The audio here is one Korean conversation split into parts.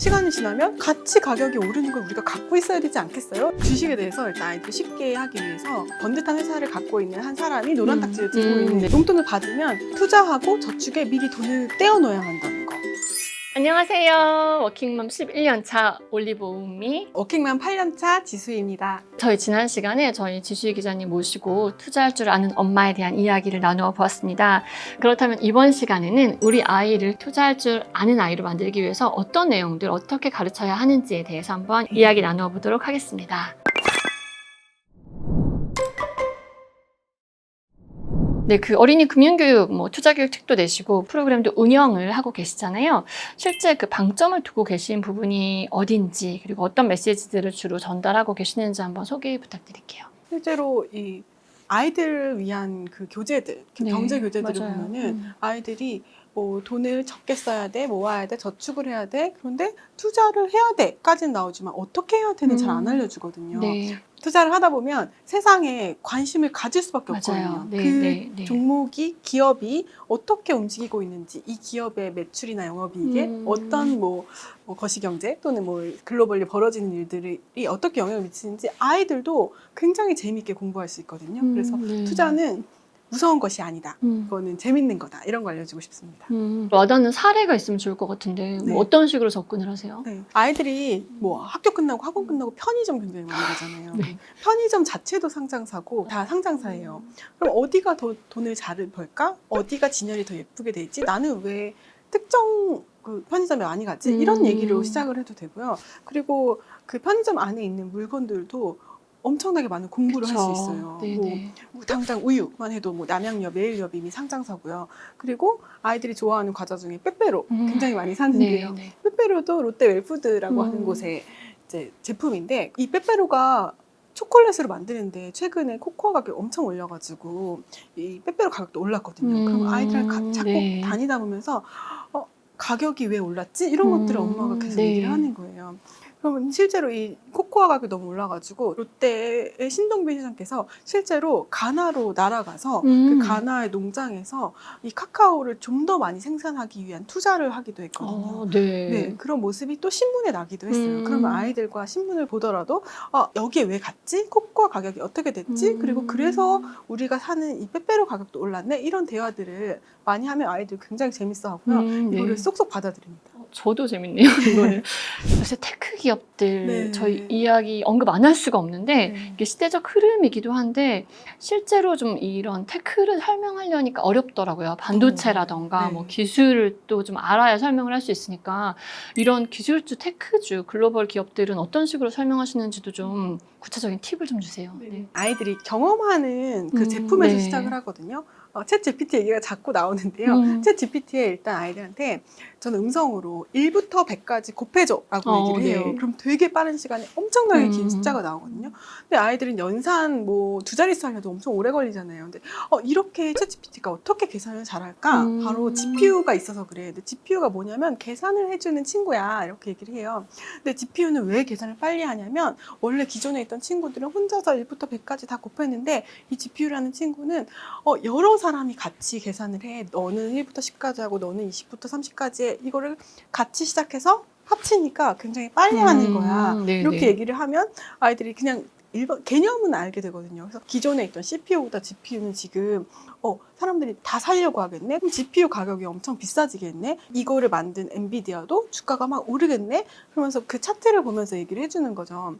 시간이 지나면 같이 가격이 오르는 걸 우리가 갖고 있어야 되지 않겠어요? 주식에 대해서 일단 아이들이 쉽게 하기 위해서 번듯한 회사를 갖고 있는 한 사람이 노란 딱지를 들고 있는 용돈을 받으면 투자하고 저축에 미리 돈을 떼어놓아야 한다는 거. 안녕하세요. 워킹맘 11년 차 올리브 오은미. 워킹맘 8년차 지수입니다. 저희 지난 시간에 저희 지수 기자님 모시고 투자할 줄 아는 엄마에 대한 이야기를 나누어 보았습니다. 그렇다면 이번 시간에는 우리 아이를 투자할 줄 아는 아이로 만들기 위해서 어떤 내용들 어떻게 가르쳐야 하는지에 대해서 한번 이야기 나누어 보도록 하겠습니다. 네, 그 어린이 금융교육, 투자교육 책도 내시고 프로그램도 운영을 하고 계시잖아요. 실제 그 방점을 두고 계신 부분이 어딘지, 그리고 어떤 메시지들을 주로 전달하고 계시는지 한번 소개 부탁드릴게요. 실제로 이 아이들을 위한 그 교재들, 네, 경제 교재들을 맞아요. 보면은 아이들이 뭐 돈을 적게 써야 돼, 모아야 돼, 저축을 해야 돼, 그런데 투자를 해야 돼까지는 나오지만 어떻게 해야 되는 잘 안 알려주거든요. 네, 투자를 하다 보면 세상에 관심을 가질 수밖에 맞아요. 없거든요. 네, 그 네. 종목이, 기업이 어떻게 움직이고 있는지, 이 기업의 매출이나 영업이익에 어떤 거시경제 또는 글로벌리 벌어지는 일들이 어떻게 영향을 미치는지 아이들도 굉장히 재미있게 공부할 수 있거든요. 그래서 네. 투자는 무서운 것이 아니다. 그거는 재밌는 거다. 이런 거 알려주고 싶습니다. 와닿는 사례가 있으면 좋을 것 같은데 네. 어떤 식으로 접근을 하세요? 네. 아이들이 학교 끝나고 학원 끝나고 편의점 굉장히 많이 가잖아요. 네. 편의점 자체도 상장사고 다 상장사예요. 그럼 어디가 더 돈을 잘 벌까? 어디가 진열이 더 예쁘게 돼 있지? 나는 왜 특정 그 편의점에 많이 가지? 이런 얘기로 시작을 해도 되고요. 그리고 그 편의점 안에 있는 물건들도 엄청나게 많은 공부를 할 수 있어요. 당장 우유만 해도 남양유업, 매일유업 이미 상장사고요. 그리고 아이들이 좋아하는 과자 중에 빼빼로 굉장히 많이 사는데요. 빼빼로도 롯데 웰푸드라고 하는 곳의 이제 제품인데 이 빼빼로가 초콜릿으로 만드는데 최근에 코코아 가격이 엄청 올려가지고 이 빼빼로 가격도 올랐거든요. 그럼 아이들이랑 자꾸 다니다 보면서 가격이 왜 올랐지? 이런 것들을 엄마가 계속 얘기를 하는 거예요. 그러면 실제로 이 코코아 가격이 너무 올라가지고 롯데의 신동빈 시장께서 실제로 가나로 날아가서 그 가나의 농장에서 이 카카오를 좀 더 많이 생산하기 위한 투자를 하기도 했거든요. 네, 그런 모습이 또 신문에 나기도 했어요. 그러면 아이들과 신문을 보더라도 여기에 왜 갔지? 코코아 가격이 어떻게 됐지? 그리고 그래서 우리가 사는 이 빼빼로 가격도 올랐네? 이런 대화들을 많이 하면 아이들 굉장히 재밌어 하고요. 이거를 쏙쏙 받아들입니다. 저도 재밌네요. 이거는 요새 테크 기업들 저희 이야기 언급 안 할 수가 없는데 이게 시대적 흐름이기도 한데 실제로 좀 이런 테크를 설명하려니까 어렵더라고요. 반도체라던가 기술을 또 좀 알아야 설명을 할 수 있으니까 이런 기술주, 테크주, 글로벌 기업들은 어떤 식으로 설명하시는지도 좀 구체적인 팁을 좀 주세요. 아이들이 경험하는 그 제품에서 시작을 하거든요. 챗 GPT 얘기가 자꾸 나오는데요. 챗 GPT에 일단 아이들한테 저는 음성으로 1부터 100까지 곱해줘라고 얘기를 해요. 그럼 되게 빠른 시간에 엄청나게 긴 숫자가 나오거든요. 근데 아이들은 연산 두 자릿수 하려도 엄청 오래 걸리잖아요. 근데 이렇게 챗 GPT가 어떻게 계산을 잘할까? 바로 GPU가 있어서 그래. 근데 GPU가 뭐냐면 계산을 해주는 친구야. 이렇게 얘기를 해요. 근데 GPU는 왜 계산을 빨리 하냐면 원래 기존에 있던 친구들은 혼자서 1부터 100까지 다 곱했는데 이 GPU라는 친구는 여러 사람이 같이 계산을 해. 너는 1부터 10까지 하고 너는 20부터 30까지 해. 이거를 같이 시작해서 합치니까 굉장히 빨리 하는 거야. 이렇게 얘기를 하면 아이들이 그냥 개념은 알게 되거든요. 그래서 기존에 있던 CPU보다 GPU는 지금 사람들이 다 사려고 하겠네? 그럼 GPU 가격이 엄청 비싸지겠네? 이거를 만든 엔비디아도 주가가 막 오르겠네? 그러면서 그 차트를 보면서 얘기를 해주는 거죠.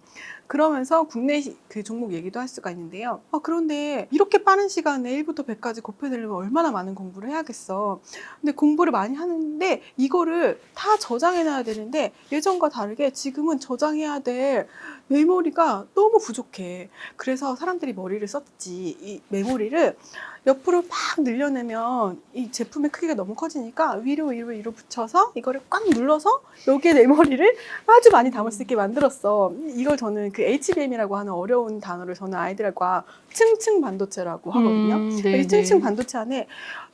그러면서 국내 그 종목 얘기도 할 수가 있는데요. 그런데 이렇게 빠른 시간에 1부터 100까지 곱해내려면 얼마나 많은 공부를 해야겠어. 근데 공부를 많이 하는데 이거를 다 저장해놔야 되는데 예전과 다르게 지금은 저장해야 될 메모리가 너무 부족해. 그래서 사람들이 머리를 썼지. 이 메모리를 옆으로 막 늘려내면 이 제품의 크기가 너무 커지니까 위로 붙여서 이거를 꽉 눌러서 여기에 메모리를 아주 많이 담을 수 있게 만들었어. 이걸 저는 그 HBM이라고 하는 어려운 단어를 저는 아이들과 층층 반도체라고 하거든요. 이 층층 반도체 안에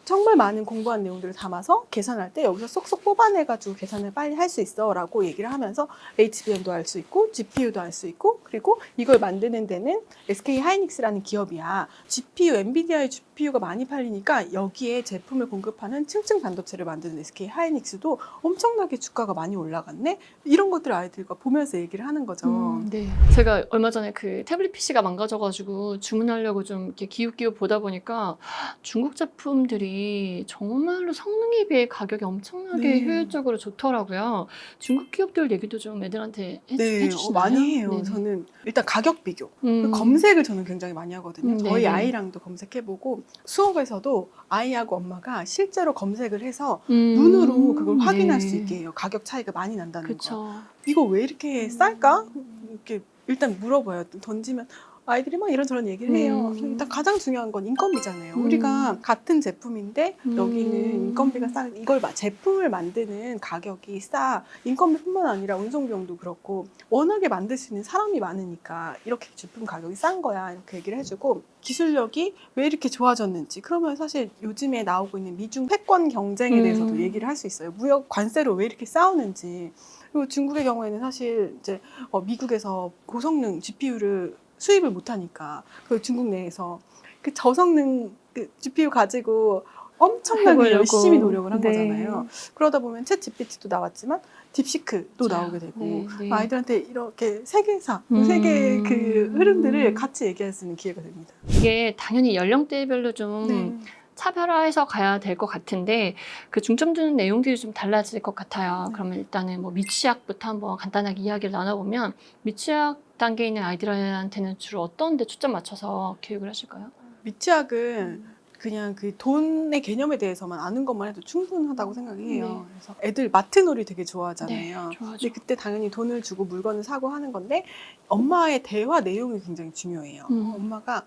정말 많은 공부한 내용들을 담아서 계산할 때 여기서 쏙쏙 뽑아내가지고 계산을 빨리 할 수 있어 라고 얘기를 하면서 HBM도 알 수 있고 GPU도 알 수 있고 그리고 이걸 만드는 데는 SK 하이닉스라는 기업이야. GPU, 엔비디아의 GPU가 많이 팔리니까 여기에 제품을 공급하는 층층 반도체를 만드는 SK 하이닉스도 엄청나게 주가가 많이 올라갔네? 이런 것들을 아이들과 보면서 얘기를 하는 거죠. 네. 제가 얼마 전에 그 태블릿 PC가 망가져가지고 주문하려고 좀 이렇게 기웃기웃 보다 보니까 중국 제품들이 정말로 성능에 비해 가격이 엄청나게 네. 효율적으로 좋더라고요. 중국 기업들 얘기도 좀 애들한테 네, 해주시나요? 많이 해요. 네네. 저는 일단 가격 비교. 음. 검색을 저는 굉장히 많이 하거든요. 저희 네네. 아이랑도 검색해보고 수업에서도 아이하고 엄마가 실제로 검색을 해서 눈으로 그걸 확인할 수 있게 해요. 가격 차이가 많이 난다는 거. 그렇죠. 이거 왜 이렇게 쌀까? 이렇게 일단 물어봐요. 던지면 아이들이 막 이런저런 얘기를 해요. 일단 가장 중요한 건 인건비잖아요. 우리가 같은 제품인데 여기는 인건비가 싸. 이걸 제품을 만드는 가격이 싸. 인건비뿐만 아니라 운송비용도 그렇고 워낙에 만들 수 있는 사람이 많으니까 이렇게 제품 가격이 싼 거야. 이렇게 얘기를 해주고 기술력이 왜 이렇게 좋아졌는지 그러면 사실 요즘에 나오고 있는 미중 패권 경쟁에 대해서도 얘기를 할 수 있어요. 무역 관세로 왜 이렇게 싸우는지. 그리고 중국의 경우에는 사실 이제 미국에서 고성능 GPU를 수입을 못하니까 그 중국 내에서 그 저성능 그 GPU 가지고 엄청나게 해보려고. 열심히 노력을 한 네. 거잖아요. 그러다 보면 챗 GPT도 나왔지만 딥시크도 맞아요. 나오게 되고 네, 네. 아이들한테 이렇게 세계사, 세계의 그 흐름들을 같이 얘기할 수 있는 기회가 됩니다. 이게 당연히 연령대별로 좀 네. 차별화해서 가야 될 것 같은데 그 중점 두는 내용들이 좀 달라질 것 같아요. 네. 그러면 일단은 뭐 미취학부터 한번 간단하게 이야기를 나눠보면 미취학 단계에 있는 아이들한테는 주로 어떤 데 초점 맞춰서 교육을 하실까요? 미취학은 그냥 그 돈의 개념에 대해서만 아는 것만 해도 충분하다고 생각해요. 그래서 애들 마트놀이 되게 좋아하잖아요. 네, 좋아하죠. 근데 그때 당연히 돈을 주고 물건을 사고 하는 건데 엄마의 대화 내용이 굉장히 중요해요. 엄마가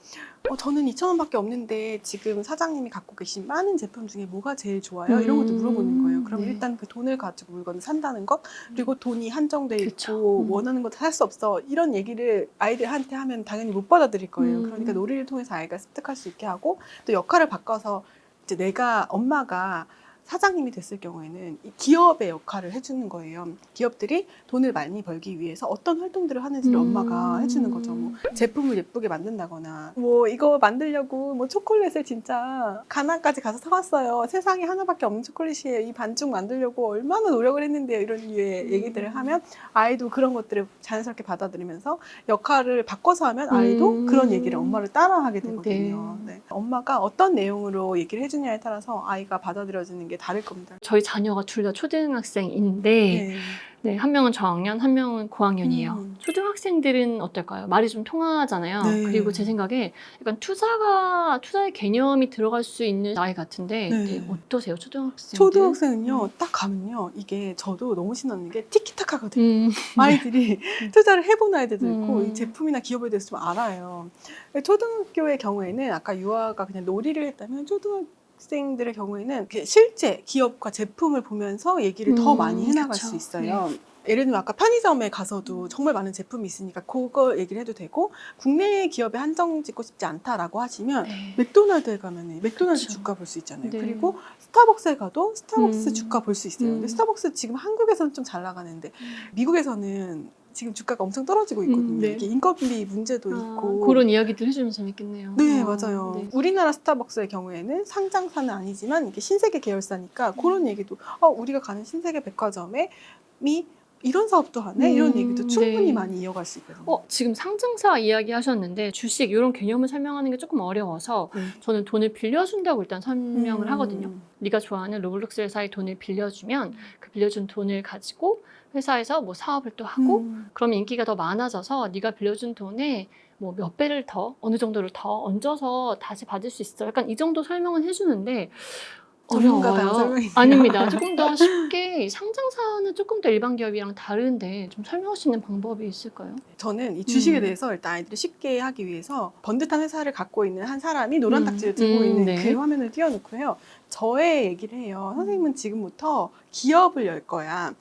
저는 2,000원밖에 없는데 지금 사장님이 갖고 계신 많은 제품 중에 뭐가 제일 좋아요? 이런 것도 물어보는 거예요. 그럼 네. 일단 그 돈을 가지고 물건을 산다는 것 그리고 돈이 한정돼 그쵸. 있고 원하는 거 살 수 없어 이런 얘기를 아이들한테 하면 당연히 못 받아들일 거예요. 그러니까 놀이를 통해서 아이가 습득할 수 있게 하고 또 역할을 바꿔서 이제 엄마가 사장님이 됐을 경우에는 이 기업의 역할을 해주는 거예요. 기업들이 돈을 많이 벌기 위해서 어떤 활동들을 하는지를 엄마가 해주는 거죠. 뭐 제품을 예쁘게 만든다거나, 뭐 이거 만들려고 뭐 초콜릿을 진짜 가나까지 가서 사왔어요. 세상에 하나밖에 없는 초콜릿이에요. 이 반죽 만들려고 얼마나 노력을 했는데요. 이런 류의 얘기들을 하면 아이도 그런 것들을 자연스럽게 받아들이면서 역할을 바꿔서 하면 아이도 그런 얘기를 엄마를 따라하게 되거든요. 네. 엄마가 어떤 내용으로 얘기를 해주냐에 따라서 아이가 받아들여지는 게 다를 겁니다. 저희 자녀가 둘 다 초등학생인데 네, 한 명은 저학년, 한 명은 고학년이에요. 초등학생들은 어떨까요? 말이 좀 통하잖아요. 네. 그리고 제 생각에 약간 투자의 개념이 들어갈 수 있는 나이 같은데 네, 어떠세요, 초등학생들? 초등학생은요, 딱 가면요, 이게 저도 너무 신나는 게 티키타카거든요. 아이들이 투자를 해본 아이들도 있고 이 제품이나 기업에 대해서 좀 알아요. 초등학교의 경우에는 아까 유아가 그냥 놀이를 했다면 초등학생들의 경우에는 실제 기업과 제품을 보면서 얘기를 더 많이 해나갈 그쵸. 수 있어요. 예를 들면 아까 편의점에 가서도 정말 많은 제품이 있으니까 그거 얘기를 해도 되고 국내 기업에 한정 짓고 싶지 않다라고 하시면 맥도날드에 가면 맥도날드 그쵸. 주가 볼 수 있잖아요. 네. 그리고 스타벅스에 가도 스타벅스 주가 볼 수 있어요. 근데 스타벅스 지금 한국에서는 좀 잘 나가는데 미국에서는 지금 주가가 엄청 떨어지고 있거든요. 네. 이게 인건비 문제도 있고. 그런 이야기들 해주면 재밌겠네요. 네, 맞아요. 네. 우리나라 스타벅스의 경우에는 상장사는 아니지만 이게 신세계 계열사니까 그런 얘기도 우리가 가는 신세계 백화점에 이런 사업도 하네? 이런 얘기도 충분히 네. 많이 이어갈 수 있거든요. 지금 상장사 이야기 하셨는데 주식 이런 개념을 설명하는 게 조금 어려워서 저는 돈을 빌려준다고 일단 설명을 하거든요. 네가 좋아하는 로블록스 회사에 돈을 빌려주면 그 빌려준 돈을 가지고 회사에서 뭐 사업을 또 하고 그러면 인기가 더 많아져서 네가 빌려준 돈에 뭐 몇 배를 더 어느 정도를 더 얹어서 다시 받을 수 있어. 약간 이 정도 설명은 해주는데 어려워요. 아닙니다. 조금 더 쉽게 상장사는 조금 더 일반 기업이랑 다른데 좀 설명할 수 있는 방법이 있을까요? 저는 이 주식에 대해서 일단 아이들이 쉽게 하기 위해서 번듯한 회사를 갖고 있는 한 사람이 노란 딱지를 들고 있는 그 화면을 띄워놓고요. 저의 얘기를 해요. 선생님은 지금부터 기업을 열 거야.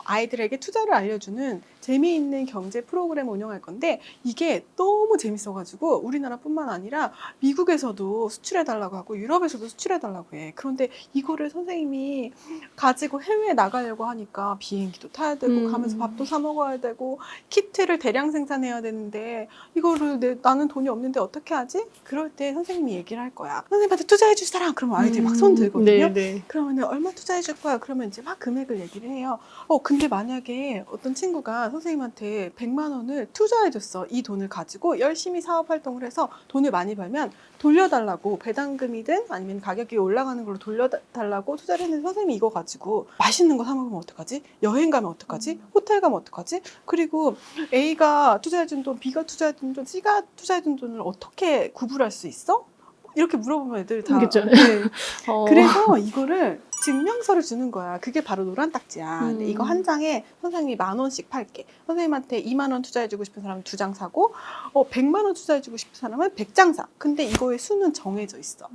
아이들에게 투자를 알려주는 재미있는 경제 프로그램 운영할 건데 이게 너무 재밌어가지고 우리나라뿐만 아니라 미국에서도 수출해달라고 하고 유럽에서도 수출해달라고 해. 그런데 이거를 선생님이 가지고 해외에 나가려고 하니까 비행기도 타야 되고 가면서 밥도 사 먹어야 되고 키트를 대량 생산해야 되는데 이거를 나는 돈이 없는데 어떻게 하지? 그럴 때 선생님이 얘기를 할 거야. 선생님한테 투자해 줄 사람? 그러면 아이들이 막 손 들거든요. 그러면 얼마 투자해 줄 거야? 그러면 이제 막 금액을 얘기를 해요. 근데 만약에 어떤 친구가 선생님한테 100만 원을 투자해 줬어. 이 돈을 가지고 열심히 사업 활동을 해서 돈을 많이 벌면 돌려달라고 배당금이든 아니면 가격이 올라가는 걸로 돌려달라고 투자를 했는데 선생님이 이거 가지고 맛있는 거 사 먹으면 어떡하지? 여행 가면 어떡하지? 호텔 가면 어떡하지? 그리고 A가 투자해준 돈, B가 투자해준 돈, C가 투자해준 돈을 어떻게 구분할 수 있어? 이렇게 물어보면 애들 다. 그렇죠. 네. 그래서 이거를 증명서를 주는 거야. 그게 바로 노란 딱지야. 근데 이거 한 장에 선생님이 10,000원씩 팔게. 선생님한테 2만 원 투자해주고 싶은 사람은 2장 사고, 100만 원 투자해주고 싶은 사람은 100장 사. 근데 이거의 수는 정해져 있어.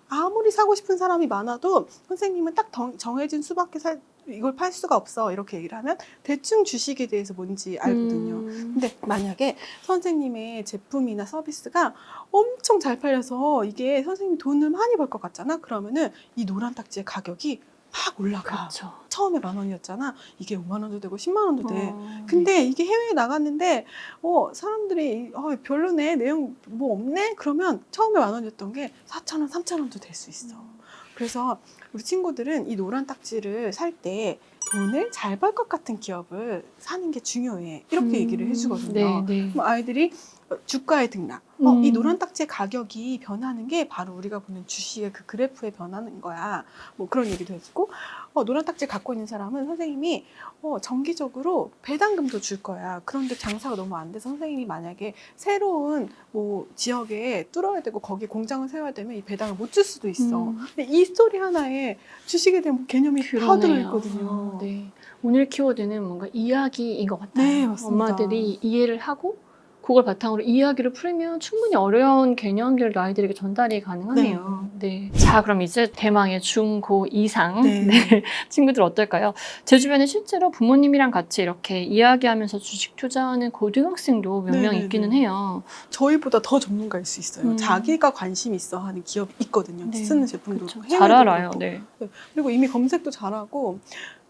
아무리 사고 싶은 사람이 많아도 선생님은 딱 정해진 수밖에 이걸 팔 수가 없어. 이렇게 얘기를 하면 대충 주식에 대해서 뭔지 알거든요. 근데 만약에 선생님의 제품이나 서비스가 엄청 잘 팔려서 이게 선생님 돈을 많이 벌 것 같잖아? 그러면은 이 노란 딱지의 가격이 막 올라가. 그렇죠. 처음에 10,000원이었잖아. 이게 5만 원도 되고 10만 원도 돼. 근데 이게 해외에 나갔는데 사람들이 별로네. 내용 뭐 없네? 그러면 처음에 10,000원이었던 게 4,000원, 3,000원도 될 수 있어. 그래서 우리 친구들은 이 노란 딱지를 살 때 돈을 잘 벌 것 같은 기업을 사는 게 중요해. 이렇게 얘기를 해주거든요. 그럼 아이들이 주가의 등락. 이 노란 딱지의 가격이 변하는 게 바로 우리가 보는 주식의 그 그래프에 변하는 거야. 뭐 그런 얘기도 해주고, 노란 딱지 갖고 있는 사람은 선생님이 정기적으로 배당금도 줄 거야. 그런데 장사가 너무 안 돼서 선생님이 만약에 새로운 뭐 지역에 뚫어야 되고 거기 공장을 세워야 되면 이 배당을 못 줄 수도 있어. 근데 이 스토리 하나에 주식에 대한 개념이 다 들어있거든요. 네. 오늘 키워드는 뭔가 이야기인 것 같아요. 네, 맞습니다. 엄마들이 이해를 하고 그걸 바탕으로 이야기를 풀면 충분히 어려운 개념들도 아이들에게 전달이 가능하네요. 네. 자, 그럼 이제 대망의 중, 고 이상 친구들 어떨까요? 제 주변에 실제로 부모님이랑 같이 이렇게 이야기하면서 주식 투자하는 고등학생도 몇 명 있기는 해요. 저희보다 더 전문가일 수 있어요. 자기가 관심 있어 하는 기업 있거든요. 쓰는 제품도 잘 알아요. 그리고 이미 검색도 잘하고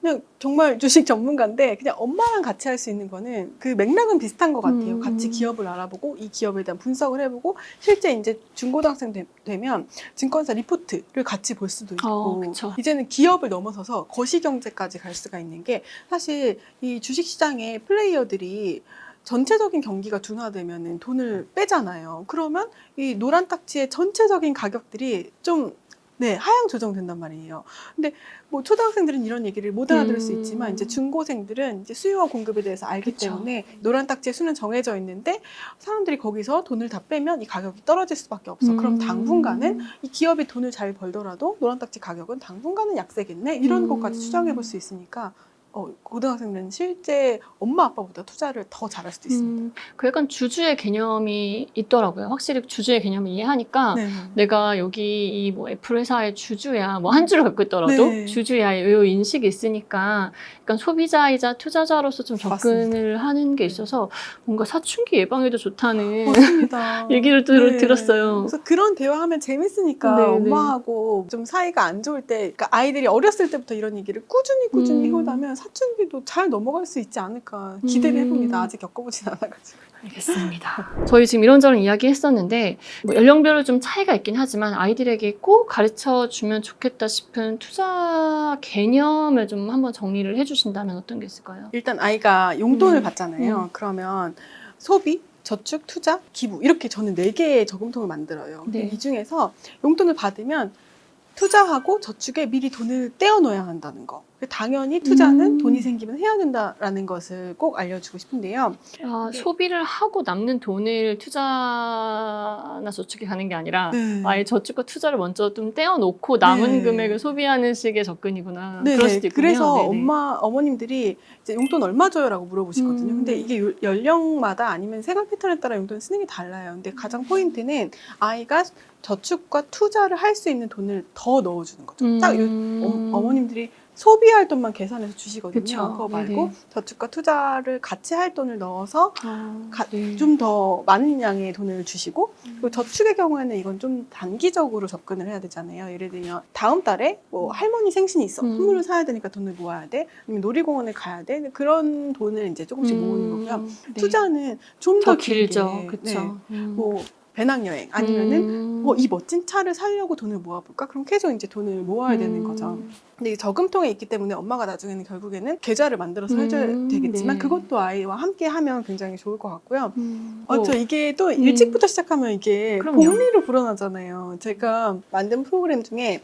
그냥 정말 주식 전문가인데 그냥 엄마랑 같이 할 수 있는 거는 그 맥락은 비슷한 것 같아요. 같이 기업을 알아보고 이 기업에 대한 분석을 해보고 실제 이제 중고등학생 되면 증권사 리포트를 같이 볼 수도 있고 이제는 기업을 넘어서서 거시경제까지 갈 수가 있는 게 사실 이 주식시장의 플레이어들이 전체적인 경기가 둔화되면 돈을 빼잖아요. 그러면 이 노란 딱지의 전체적인 가격들이 좀 하향 조정된단 말이에요. 근데 뭐 초등학생들은 이런 얘기를 못 알아들을 수 있지만 이제 중고생들은 이제 수요와 공급에 대해서 알기 때문에 노란 딱지의 수는 정해져 있는데 사람들이 거기서 돈을 다 빼면 이 가격이 떨어질 수밖에 없어. 그럼 당분간은 이 기업이 돈을 잘 벌더라도 노란 딱지 가격은 당분간은 약세겠네. 이런 것까지 추정해 볼 수 있으니까 고등학생들은 실제 엄마 아빠보다 투자를 더 잘할 수도 있습니다. 그 약간 주주의 개념이 있더라고요. 확실히 주주의 개념을 이해하니까 내가 여기 이 뭐 애플 회사의 주주야, 뭐 한 주를 갖고 있더라도 주주야 이 인식이 있으니까 약간 소비자이자 투자자로서 좀 접근을 하는 게 있어서 뭔가 사춘기 예방에도 좋다는 얘기를 들었어요. 그래서 그런 대화하면 재밌으니까 엄마하고 좀 사이가 안 좋을 때, 그러니까 아이들이 어렸을 때부터 이런 얘기를 꾸준히 해오다면 사춘기도 잘 넘어갈 수 있지 않을까 기대를 해봅니다. 아직 겪어보진 않아가지고. 알겠습니다. 저희 지금 이런저런 이야기 했었는데 뭐 연령별로 좀 차이가 있긴 하지만 아이들에게 꼭 가르쳐주면 좋겠다 싶은 투자 개념을 좀 한번 정리를 해주신다면 어떤 게 있을까요? 일단 아이가 용돈을 받잖아요. 그러면 소비, 저축, 투자, 기부 이렇게 저는 4개의 저금통을 만들어요. 이 중에서 용돈을 받으면 투자하고 저축에 미리 돈을 떼어 놓아야 한다는 거. 당연히 투자는 돈이 생기면 해야 된다라는 것을 꼭 알려주고 싶은데요. 소비를 하고 남는 돈을 투자나 저축에 가는 게 아니라 아예 저축과 투자를 먼저 좀 떼어놓고 남은 금액을 소비하는 식의 접근이구나. 그럴 수도 있군요. 그래서 어머님들이 이제 용돈 얼마 줘요라고 물어보시거든요. 근데 이게 연령마다 아니면 생활 패턴에 따라 용돈 쓰는 게 달라요. 근데 가장 포인트는 아이가 저축과 투자를 할 수 있는 돈을 더 넣어주는 거죠. 딱 어머님들이 소비할 돈만 계산해서 주시거든요. 그쵸. 그거 말고 네네. 저축과 투자를 같이 할 돈을 넣어서 네. 좀 더 많은 양의 돈을 주시고, 그리고 저축의 경우에는 이건 좀 단기적으로 접근을 해야 되잖아요. 예를 들면 다음 달에 뭐 할머니 생신이 있어. 선물을 사야 되니까 돈을 모아야 돼. 아니면 놀이공원을 가야 돼. 그런 돈을 이제 조금씩 모으는 거고요. 네. 투자는 좀 더 더 길게, 길죠. 네. 그쵸. 뭐 배낭여행 아니면은 이 멋진 차를 사려고 돈을 모아볼까? 그럼 계속 이제 돈을 모아야 되는 거죠. 근데 이 저금통에 있기 때문에 엄마가 나중에는 결국에는 계좌를 만들어서 해줘야 되겠지만 네. 그것도 아이와 함께 하면 굉장히 좋을 것 같고요. 뭐, 저 이게 또 일찍부터 시작하면 이게 그럼요. 복리로 불어나잖아요. 제가 만든 프로그램 중에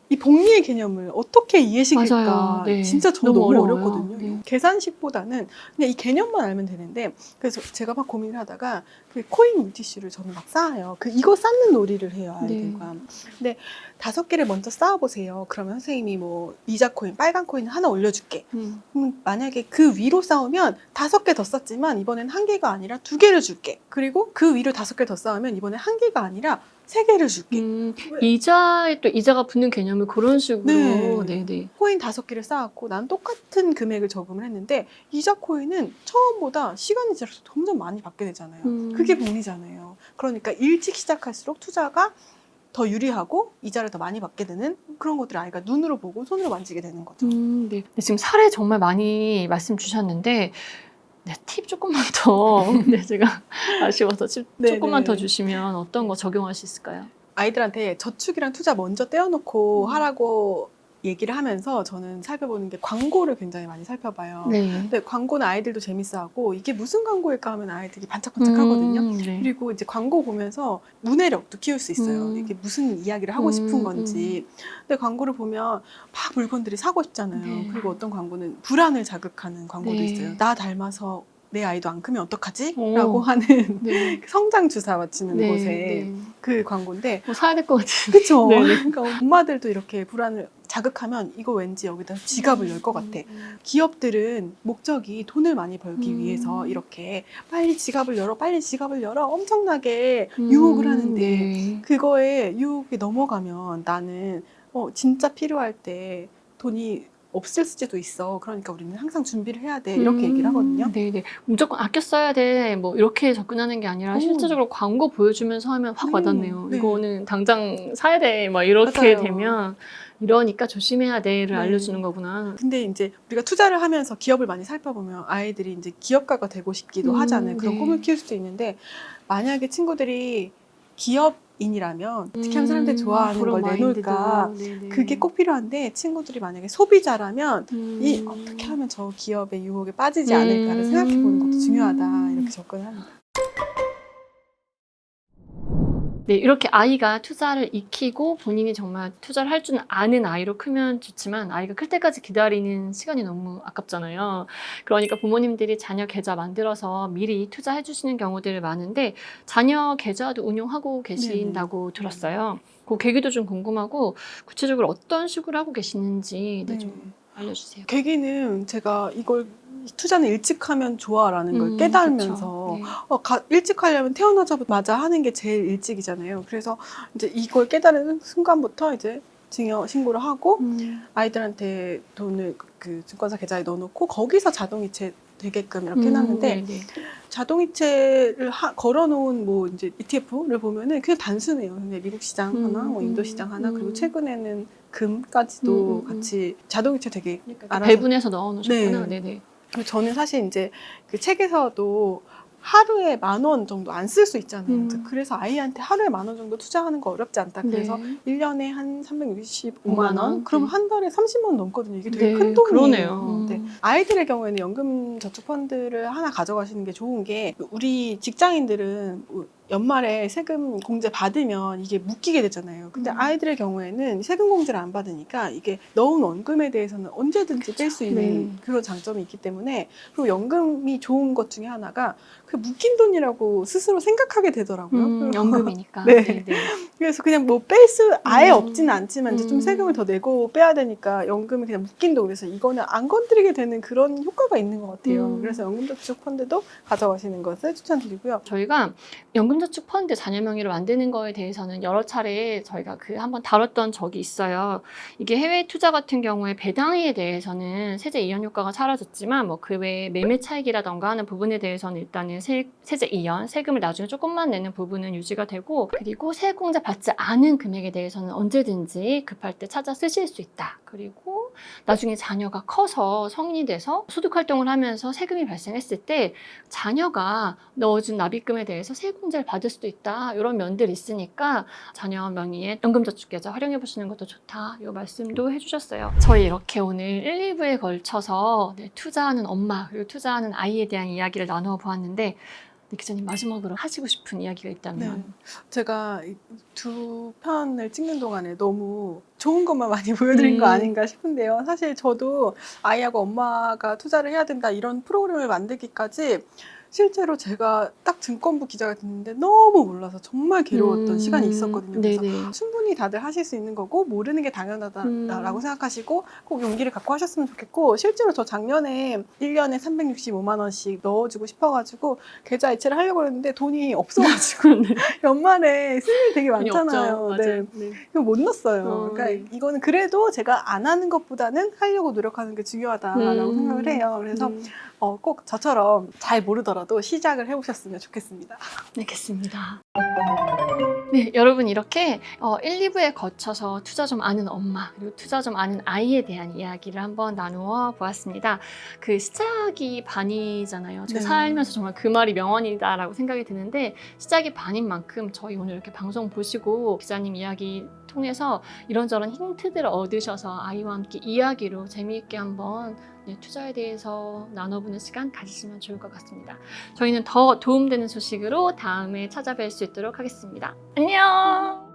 이 복리의 개념을 어떻게 이해시킬까 맞아요. 네. 진짜 저 너무 너무 어려워요. 어렵거든요. 네. 계산식보다는 그냥 이 개념만 알면 되는데, 그래서 제가 막 고민을 하다가 그 코인 물티슈를 저는 막 쌓아요. 이거 쌓는 놀이를 해요, 아이들과. 근데 5개를 먼저 쌓아보세요. 그러면 선생님이 뭐 이자 코인, 빨간 코인 하나 올려줄게. 만약에 그 위로 쌓으면 5개 더 쌓지만 이번엔 1개가 아니라 2개를 줄게. 그리고 그 위로 5개 더 쌓으면 이번엔 1개가 아니라 3개를 줄게. 이자에 또 이자가 붙는 개념을 그런 식으로. 네. 네네. 코인 5개를 쌓았고 난 똑같은 금액을 저금을 했는데 이자 코인은 처음보다 시간이 지날수록 점점 많이 받게 되잖아요. 그게 복리잖아요. 그러니까 일찍 시작할수록 투자가 더 유리하고 이자를 더 많이 받게 되는 그런 것들을 아이가 눈으로 보고 손으로 만지게 되는 거죠. 네. 지금 사례 정말 많이 말씀 주셨는데, 네, 팁 조금만 더. 네, 제가 아쉬워서 팁 조금만 더 주시면 어떤 거 적용할 수 있을까요? 아이들한테 저축이랑 투자 먼저 떼어놓고 하라고 얘기를 하면서 저는 살펴보는 게 광고를 굉장히 많이 살펴봐요. 네. 근데 광고는 아이들도 재밌어하고 이게 무슨 광고일까 하면 아이들이 반짝반짝 하거든요. 네. 그리고 이제 광고 보면서 문해력도 키울 수 있어요. 이게 무슨 이야기를 하고 싶은 건지. 근데 광고를 보면 막 물건들이 사고 싶잖아요. 네. 그리고 어떤 광고는 불안을 자극하는 광고도 네. 있어요. 나 닮아서 내 아이도 안 크면 어떡하지? 오. 라고 하는 네. 성장 주사 맞히는 네. 곳에 네. 그 광고인데, 뭐 사야 될 것 같은. 그쵸? 네네. 그러니까 엄마들도 이렇게 불안을 자극하면 이거 왠지 여기다 지갑을 열 것 같아. 기업들은 목적이 돈을 많이 벌기 위해서 이렇게 빨리 지갑을 열어, 빨리 지갑을 열어 엄청나게 유혹을 하는데 네. 그거에 유혹이 넘어가면 나는 진짜 필요할 때 돈이 없을 수도 있어. 그러니까 우리는 항상 준비를 해야 돼. 이렇게 얘기를 하거든요. 네네. 무조건 아껴 써야 돼. 뭐 이렇게 접근하는 게 아니라 실질적으로 광고 보여주면서 하면 확 와닿네요. 네. 이거는 당장 사야 돼. 막 이렇게 맞아요. 되면 이러니까 조심해야 돼를 네. 알려주는 거구나. 근데 이제 우리가 투자를 하면서 기업을 많이 살펴보면 아이들이 이제 기업가가 되고 싶기도 하잖아요. 그런 네. 꿈을 키울 수도 있는데, 만약에 친구들이 기업인이라면 어떻게 하면 사람들이 좋아하는 걸 내놓을까? 그게 꼭 필요한데, 친구들이 만약에 소비자라면 이 어떻게 하면 저 기업의 유혹에 빠지지 않을까를 생각해 보는 것도 중요하다. 이렇게 접근을 합니다. 네, 이렇게 아이가 투자를 익히고 본인이 정말 투자를 할 줄 아는 아이로 크면 좋지만 아이가 클 때까지 기다리는 시간이 너무 아깝잖아요. 그러니까 부모님들이 자녀 계좌 만들어서 미리 투자해 주시는 경우들이 많은데 자녀 계좌도 운용하고 계신다고 들었어요. 그 계기도 좀 궁금하고 구체적으로 어떤 식으로 하고 계시는지 좀 알려주세요. 계기는 제가 이걸 투자는 일찍 하면 좋아라는 걸 깨달으면서 일찍 하려면 태어나자마자 하는 게 제일 일찍이잖아요. 그래서 이제 이걸 깨달은 순간부터 이제 증여 신고를 하고 아이들한테 돈을 그 증권사 계좌에 넣어놓고 거기서 자동이체 되게끔 이렇게 해놨는데, 자동이체를 걸어놓은 뭐 이제 ETF를 보면은 그냥 단순해요. 근데 미국 시장 하나, 뭐 인도 시장 하나, 그리고 최근에는 금까지도 같이 자동이체 되게 알아서 배분해서 넣어놓으셨구나. 네네. 저는 사실 이제 그 책에서도 하루에 10,000원 정도 안 쓸 수 있잖아요. 그래서 아이한테 하루에 10,000원 정도 투자하는 거 어렵지 않다. 그래서 1년에 한 365만 원? 그러면 한 달에 30만 원 넘거든요. 이게 되게 큰 돈이에요. 그러네요. 네. 아이들의 경우에는 연금 저축 펀드를 하나 가져가시는 게 좋은 게, 우리 직장인들은 연말에 세금 공제 받으면 이게 묶이게 되잖아요. 근데 아이들의 경우에는 세금 공제를 안 받으니까 이게 넣은 원금에 대해서는 언제든지 뺄 수 있는 그런 장점이 있기 때문에, 그리고 연금이 좋은 것 중에 하나가 그 묶인 돈이라고 스스로 생각하게 되더라고요. 연금이니까. 네. 그래서 그냥 뭐 뺄 수 아예 없지는 않지만 이제 좀 세금을 더 내고 빼야 되니까 연금이 그냥 묶인 돈, 그래서 이거는 안 건드리게 되는 그런 효과가 있는 것 같아요. 그래서 연금저축 펀드도 가져가시는 것을 추천드리고요. 저희가 연금 연금저축 펀드 자녀 명의로 만드는 거에 대해서는 여러 차례 저희가 한번 다뤘던 적이 있어요. 이게 해외 투자 같은 경우에 배당에 대해서는 세제 이연 효과가 사라졌지만 뭐 그 외에 매매 차익이라던가 하는 부분에 대해서는 일단은 세제 이연, 세금을 나중에 조금만 내는 부분은 유지가 되고, 그리고 세액공제 받지 않은 금액에 대해서는 언제든지 급할 때 찾아 쓰실 수 있다. 그리고 나중에 자녀가 커서 성인이 돼서 소득활동을 하면서 세금이 발생했을 때 자녀가 넣어준 납입금에 대해서 세액공제를 받을 수도 있다. 이런 면들이 있으니까 자녀 명의의 연금저축계좌 활용해 보시는 것도 좋다. 이 말씀도 해주셨어요. 저희 이렇게 오늘 1, 2부에 걸쳐서 투자하는 엄마 그리고 투자하는 아이에 대한 이야기를 나누어 보았는데, 기자님 마지막으로 하시고 싶은 이야기가 있다면? 네. 제가 이 두 편을 찍는 동안에 너무 좋은 것만 많이 보여드린 거 아닌가 싶은데요. 사실 저도 아이하고 엄마가 투자를 해야 된다 이런 프로그램을 만들기까지 실제로 제가 딱 증권부 기자가 됐는데 너무 몰라서 정말 괴로웠던 시간이 있었거든요. 그래서 네네. 충분히 다들 하실 수 있는 거고 모르는 게 당연하다라고 생각하시고 꼭 용기를 갖고 하셨으면 좋겠고, 실제로 저 작년에 1년에 365만 원씩 넣어주고 싶어가지고 계좌 이체를 하려고 했는데 돈이 없어가지고 연말에 쓸 일이 되게 많잖아요. 네. 이거 못 넣었어요. 그러니까 이거는 그래도 제가 안 하는 것보다는 하려고 노력하는 게 중요하다라고 생각을 해요. 그래서 꼭 저처럼 잘 모르더라도 시작을 해보셨으면 좋겠습니다. 알겠습니다. 네, 여러분 이렇게 1, 2부에 거쳐서 투자 좀 아는 엄마 그리고 투자 좀 아는 아이에 대한 이야기를 한번 나누어 보았습니다. 시작이 반이잖아요. 제가 네. 살면서 정말 그 말이 명언이다라고 생각이 드는데, 시작이 반인 만큼 저희 오늘 이렇게 방송 보시고 기자님 이야기 통해서 이런저런 힌트들을 얻으셔서 아이와 함께 이야기로 재미있게 한번 투자에 대해서 나눠보는 시간 가지시면 좋을 것 같습니다. 저희는 더 도움되는 소식으로 다음에 찾아뵐 수 있도록 하겠습니다. 안녕!